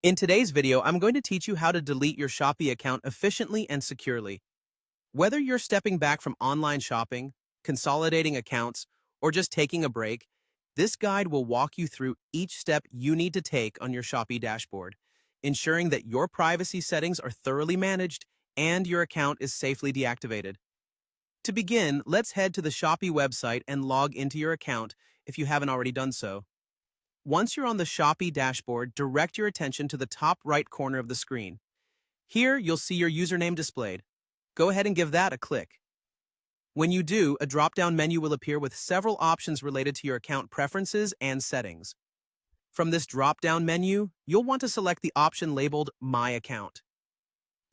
In today's video, I'm going to teach you how to delete your Shopee account efficiently and securely. Whether you're stepping back from online shopping, consolidating accounts, or just taking a break, this guide will walk you through each step you need to take on your Shopee dashboard, ensuring that your privacy settings are thoroughly managed and your account is safely deactivated. To begin, let's head to the Shopee website and log into your account if you haven't already done so. Once you're on the Shopee dashboard, direct your attention to the top right corner of the screen. Here, you'll see your username displayed. Go ahead and give that a click. When you do, a drop-down menu will appear with several options related to your account preferences and settings. From this drop-down menu, you'll want to select the option labeled My Account.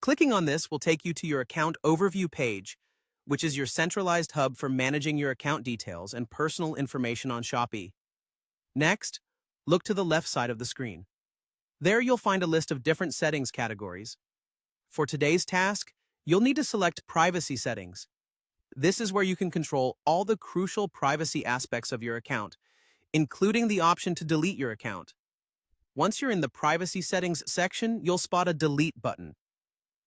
Clicking on this will take you to your account overview page, which is your centralized hub for managing your account details and personal information on Shopee. Next, look to the left side of the screen. There you'll find a list of different settings categories. For today's task, you'll need to select Privacy Settings. This is where you can control all the crucial privacy aspects of your account, including the option to delete your account. Once you're in the Privacy Settings section, you'll spot a Delete button.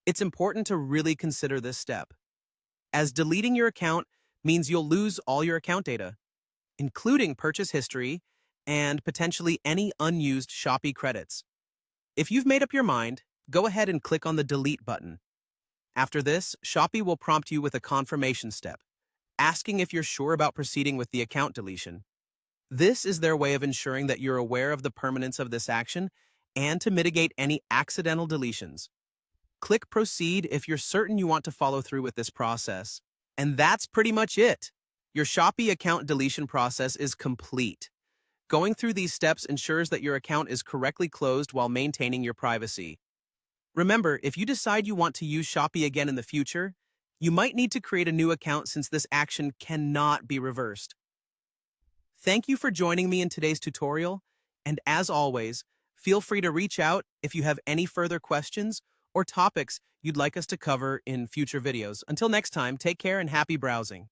It's important to really consider this step, as deleting your account means you'll lose all your account data, including purchase history and potentially any unused Shopee credits. If you've made up your mind, go ahead and click on the Delete button. After this, Shopee will prompt you with a confirmation step, asking if you're sure about proceeding with the account deletion. This is their way of ensuring that you're aware of the permanence of this action and to mitigate any accidental deletions. Click Proceed if you're certain you want to follow through with this process. And that's pretty much it. Your Shopee account deletion process is complete. Going through these steps ensures that your account is correctly closed while maintaining your privacy. Remember, if you decide you want to use Shopee again in the future, you might need to create a new account since this action cannot be reversed. Thank you for joining me in today's tutorial, and as always, feel free to reach out if you have any further questions or topics you'd like us to cover in future videos. Until next time, take care and happy browsing.